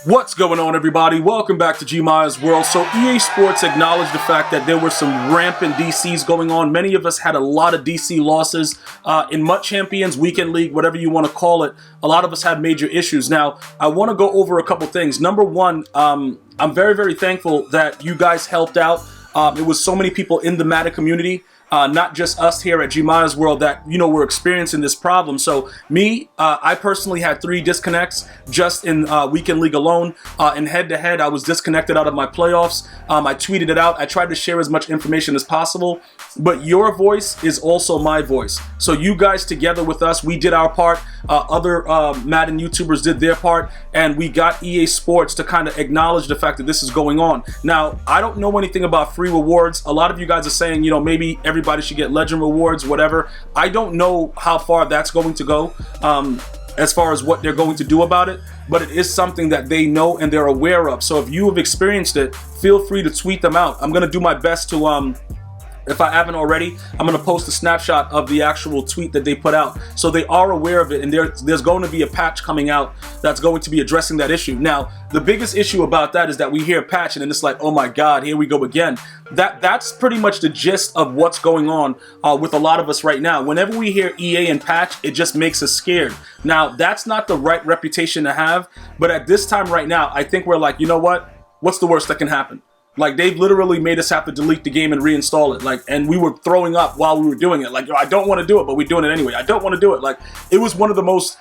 What's going on, everybody? Welcome back to GmiasWorld. So EA Sports acknowledged the fact that there were some rampant DCs going on. Many of us had a lot of DC losses in MUT Champions, Weekend League, whatever you want to call it. A lot of us had major issues. Now, I want to go over a couple things. Number one, I'm very, very thankful that you guys helped out. It was so many people in the Madden community. Not just us here at GmiasWorld that, were experiencing this problem. So I personally had 3 disconnects just in Weekend League alone. In head-to-head, I was disconnected out of my playoffs. I tweeted it out. I tried to share as much information as possible. But your voice is also my voice. So you guys together with us, we did our part. Other Madden YouTubers did their part. And we got EA Sports to kind of acknowledge the fact that this is going on. Now, I don't know anything about free rewards. A lot of you guys are saying, maybe everybody should get legend rewards, whatever. I don't know how far that's going to go as far as what they're going to do about it, but it is something that they know and they're aware of. So if you have experienced it, feel free to tweet them out. I'm going to do my best to if I haven't already, I'm going to post a snapshot of the actual tweet that they put out. So they are aware of it, and there's going to be a patch coming out that's going to be addressing that issue. Now, the biggest issue about that is that we hear patch, and then it's like, oh my God, here we go again. That's pretty much the gist of what's going on with a lot of us right now. Whenever we hear EA and patch, it just makes us scared. Now, that's not the right reputation to have, but at this time right now, I think we're like, you know what? What's the worst that can happen? Like, they've literally made us have to delete the game and reinstall it. And we were throwing up while we were doing it. I don't want to do it, but we're doing it anyway. I don't want to do it. It was one of the most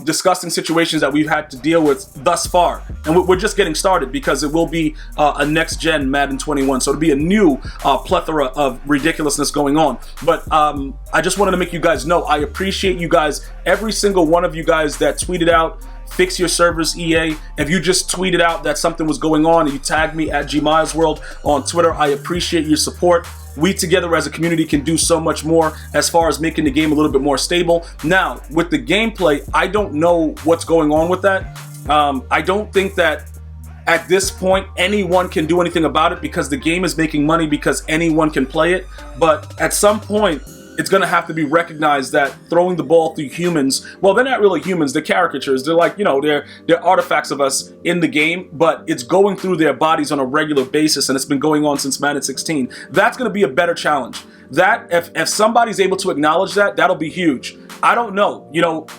disgusting situations that we've had to deal with thus far. And we're just getting started because it will be a next-gen Madden 21. So it'll be a new plethora of ridiculousness going on. But I just wanted to make you guys know, I appreciate you guys, every single one of you guys that tweeted out, fix your servers, EA. If you just tweeted out that something was going on and you tagged me at GmiasWorld on Twitter, I appreciate your support. We together as a community can do so much more as far as making the game a little bit more stable. Now, with the gameplay, I don't know what's going on with that. I don't think that at this point anyone can do anything about it because the game is making money because anyone can play it. But at some point, it's going to have to be recognized that throwing the ball through humans, well, they're not really humans, they're caricatures. They're like, they're artifacts of us in the game, but it's going through their bodies on a regular basis, and it's been going on since Madden 16. That's going to be a better challenge. That, if somebody's able to acknowledge that, that'll be huge. I don't know.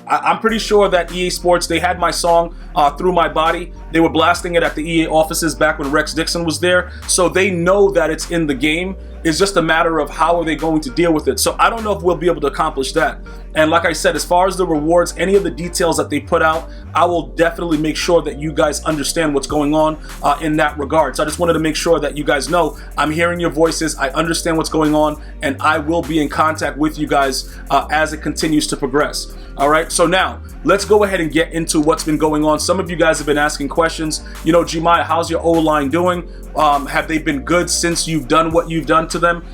I'm pretty sure that EA Sports, they had my song Through My Body. They were blasting it at the EA offices back when Rex Dixon was there. So they know that it's in the game. It's just a matter of how are they going to deal with it. So I don't know if we'll be able to accomplish that. And like I said, as far as the rewards, any of the details that they put out, I will definitely make sure that you guys understand what's going on in that regard. So I just wanted to make sure that you guys know I'm hearing your voices, I understand what's going on, and I will be in contact with you guys as it continues to progress. All right, so now let's go ahead and get into what's been going on. Some of you guys have been asking questions. Gmia, how's your O-line doing? Have they been good since you've done what you've done to them?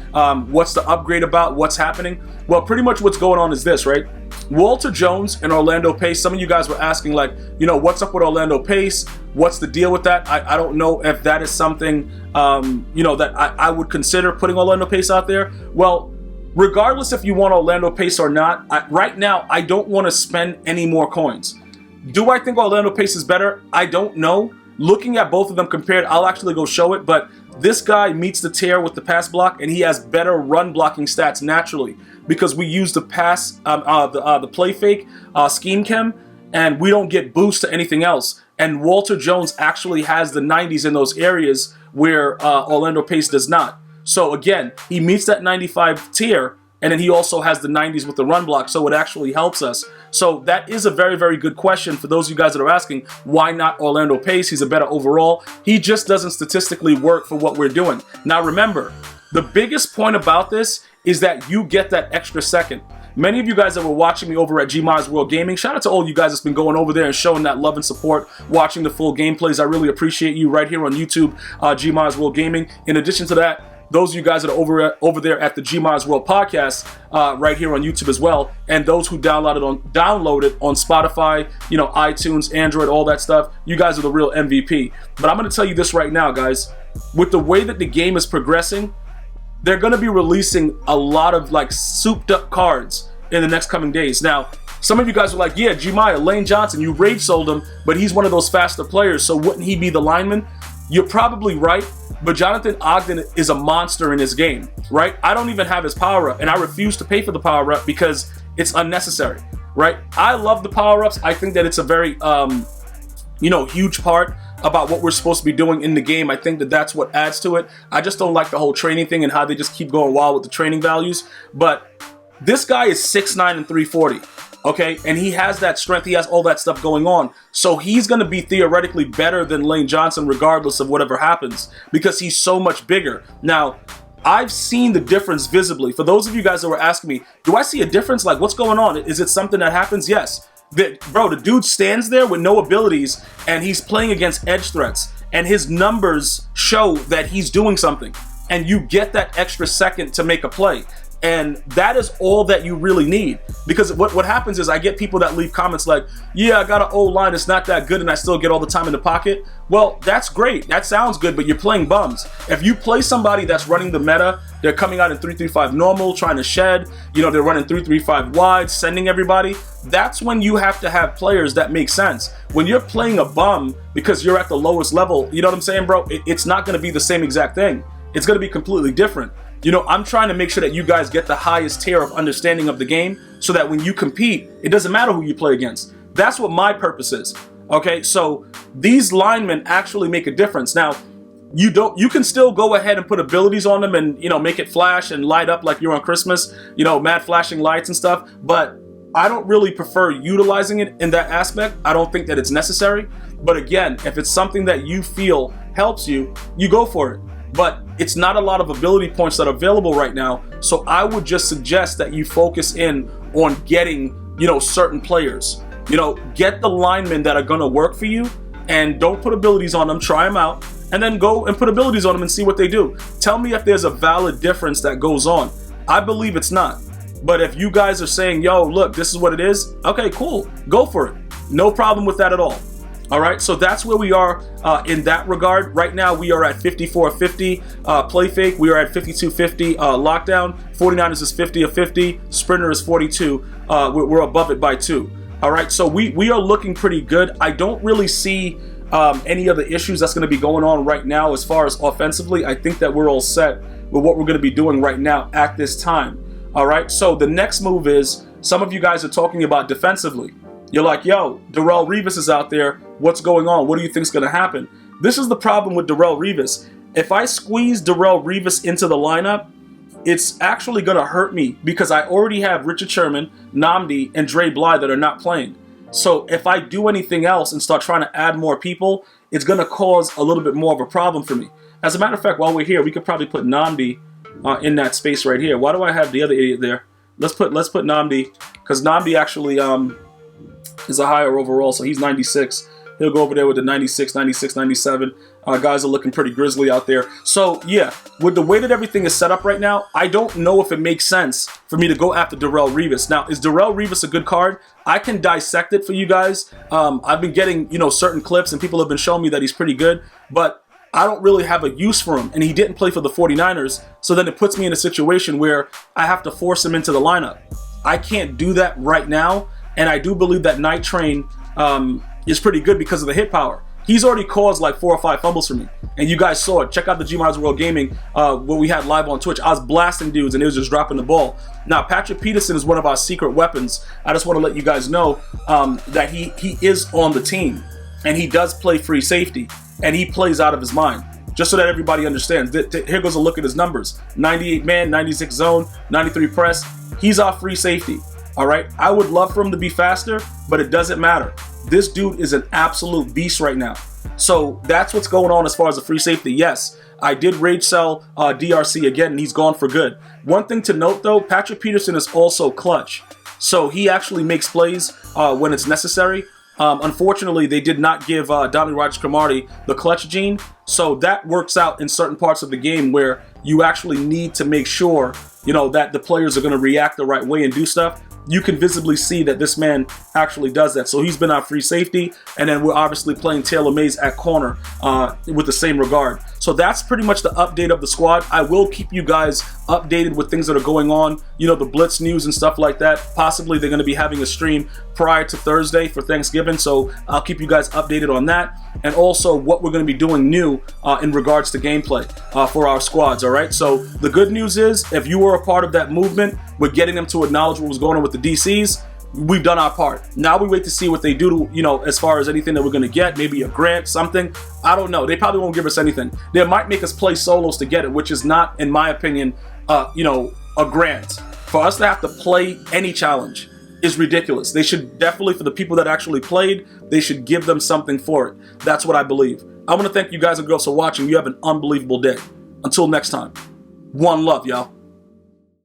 What's the upgrade about? What's happening? Well, pretty much what's going on is this, right? Walter Jones and Orlando Pace, some of you guys were asking, what's up with Orlando Pace? What's the deal with that? I don't know if that is something, that I would consider putting Orlando Pace out there. Well, regardless if you want Orlando Pace or not, right now, I don't want to spend any more coins. Do I think Orlando Pace is better? I don't know. Looking at both of them compared, I'll actually go show it, but this guy meets the tear with the pass block, and he has better run blocking stats naturally because we use the pass, the play fake, scheme chem, and we don't get boost to anything else. And Walter Jones actually has the 90s in those areas where Orlando Pace does not. So again, he meets that 95 tier, and then he also has the 90s with the run block, so it actually helps us. So that is a very, very good question for those of you guys that are asking, why not Orlando Pace? He's a better overall. He just doesn't statistically work for what we're doing. Now remember, the biggest point about this is that you get that extra second. Many of you guys that were watching me over at GmiasWorld Gaming, shout out to all you guys that's been going over there and showing that love and support, watching the full gameplays. I really appreciate you right here on YouTube, GmiasWorld Gaming. In addition to that, those of you guys that are over there at the GmiasWorld podcast, right here on YouTube as well, and those who download it on Spotify, iTunes, Android, all that stuff, you guys are the real MVP. But I'm going to tell you this right now, guys. With the way that the game is progressing, they're going to be releasing a lot of souped up cards in the next coming days. Now, Some of you guys are like, yeah, Gmia, Lane Johnson, you rage sold him, but he's one of those faster players, so wouldn't he be the lineman? You're probably right, but Jonathan Ogden is a monster in his game, right? I don't even have his power-up, and I refuse to pay for the power-up because it's unnecessary, right? I love the power-ups. I think that it's a very, huge part about what we're supposed to be doing in the game. I think that that's what adds to it. I just don't like the whole training thing and how they just keep going wild with the training values. But this guy is 6'9" and 340. Okay, and he has that strength, he has all that stuff going on. So he's going to be theoretically better than Lane Johnson regardless of whatever happens because he's so much bigger. Now, I've seen the difference visibly. For those of you guys that were asking me, do I see a difference? Like, what's going on? Is it something that happens? Yes. Bro, the dude stands there with no abilities and he's playing against edge threats. And his numbers show that he's doing something. And you get that extra second to make a play. And that is all that you really need. Because what happens is I get people that leave comments like, yeah, I got an old line, it's not that good, and I still get all the time in the pocket. Well, that's great. That sounds good, but you're playing bums. If you play somebody that's running the meta, they're coming out in 3-3-5 normal, trying to shed, they're running 3-3-5 wide, sending everybody, that's when you have to have players that make sense. When you're playing a bum because you're at the lowest level, you know what I'm saying, bro? It's not going to be the same exact thing. It's going to be completely different. I'm trying to make sure that you guys get the highest tier of understanding of the game so that when you compete, it doesn't matter who you play against. That's what my purpose is. Okay, so these linemen actually make a difference. Now, you can still go ahead and put abilities on them and, make it flash and light up like you're on Christmas, mad flashing lights and stuff, but I don't really prefer utilizing it in that aspect. I don't think that it's necessary. But again, if it's something that you feel helps you, you go for it. But it's not a lot of ability points that are available right now. So I would just suggest that you focus in on getting, certain players. Get the linemen that are going to work for you and don't put abilities on them. Try them out and then go and put abilities on them and see what they do. Tell me if there's a valid difference that goes on. I believe it's not. But if you guys are saying, yo, look, this is what it is. Okay, cool. Go for it. No problem with that at all. All right, so that's where we are in that regard. Right now, we are at 54-50 play fake. We are at 52-50 lockdown. 49ers is 50 of 50. Sprinter is 42. We're above it by 2. All right, so we are looking pretty good. I don't really see any other issues that's going to be going on right now as far as offensively. I think that we're all set with what we're going to be doing right now at this time. All right, so the next move is some of you guys are talking about defensively. You're like, yo, Darrelle Revis is out there. What's going on? What do you think is going to happen? This is the problem with Darrelle Revis. If I squeeze Darrelle Revis into the lineup, it's actually going to hurt me because I already have Richard Sherman, Nnamdi, and Dre Bly that are not playing. So if I do anything else and start trying to add more people, it's going to cause a little bit more of a problem for me. As a matter of fact, while we're here, we could probably put Nnamdi in that space right here. Why do I have the other idiot there? Let's put Nnamdi because Nnamdi actually is a higher overall, so he's 96. He'll go over there with the 96, 96, 97. Guys are looking pretty grizzly out there. So, yeah, with the way that everything is set up right now, I don't know if it makes sense for me to go after Darrelle Revis. Now, is Darrelle Revis a good card? I can dissect it for you guys. I've been getting, certain clips, and people have been showing me that he's pretty good, but I don't really have a use for him, and he didn't play for the 49ers, so then it puts me in a situation where I have to force him into the lineup. I can't do that right now, and I do believe that Night Train is pretty good because of the hit power. He's already caused like 4 or 5 fumbles for me. And you guys saw it. Check out the GmiasWorld Gaming, what we had live on Twitch. I was blasting dudes and it was just dropping the ball. Now, Patrick Peterson is one of our secret weapons. I just want to let you guys know that he is on the team. And he does play free safety. And he plays out of his mind. Just so that everybody understands. Here goes a look at his numbers. 98 man, 96 zone, 93 press. He's our free safety. All right, I would love for him to be faster, but it doesn't matter. This dude is an absolute beast right now. So that's what's going on as far as the free safety. Yes, I did rage sell DRC again, and he's gone for good. One thing to note, though, Patrick Peterson is also clutch. So he actually makes plays when it's necessary. Unfortunately, they did not give Dominic Rodgers-Cromartie the clutch gene. So that works out in certain parts of the game where you actually need to make sure, that the players are going to react the right way and do stuff. You can visibly see that this man actually does that. So he's been our free safety, and then we're obviously playing Taylor Mays at corner with the same regard. So that's pretty much the update of the squad. I will keep you guys updated with things that are going on, you know, the Blitz news and stuff like that. Possibly they're going to be having a stream prior to Thursday for Thanksgiving, so I'll keep you guys updated on that, and also what we're going to be doing new in regards to gameplay for our squads. All right, so the good news is, if you were a part of that movement, we're getting them to acknowledge what was going on with the DCs. We've done our part. Now we wait to see what they do to, you know, as far as anything that we're going to get, maybe a grant, something. I don't know. They probably won't give us anything. They might make us play solos to get it, which is not, in my opinion, you know, a grant. For us to have to play any challenge is ridiculous. They should definitely, for the people that actually played, they should give them something for it. That's what I believe. I want to thank you guys and girls for watching. You have an unbelievable day. Until next time, one love, y'all.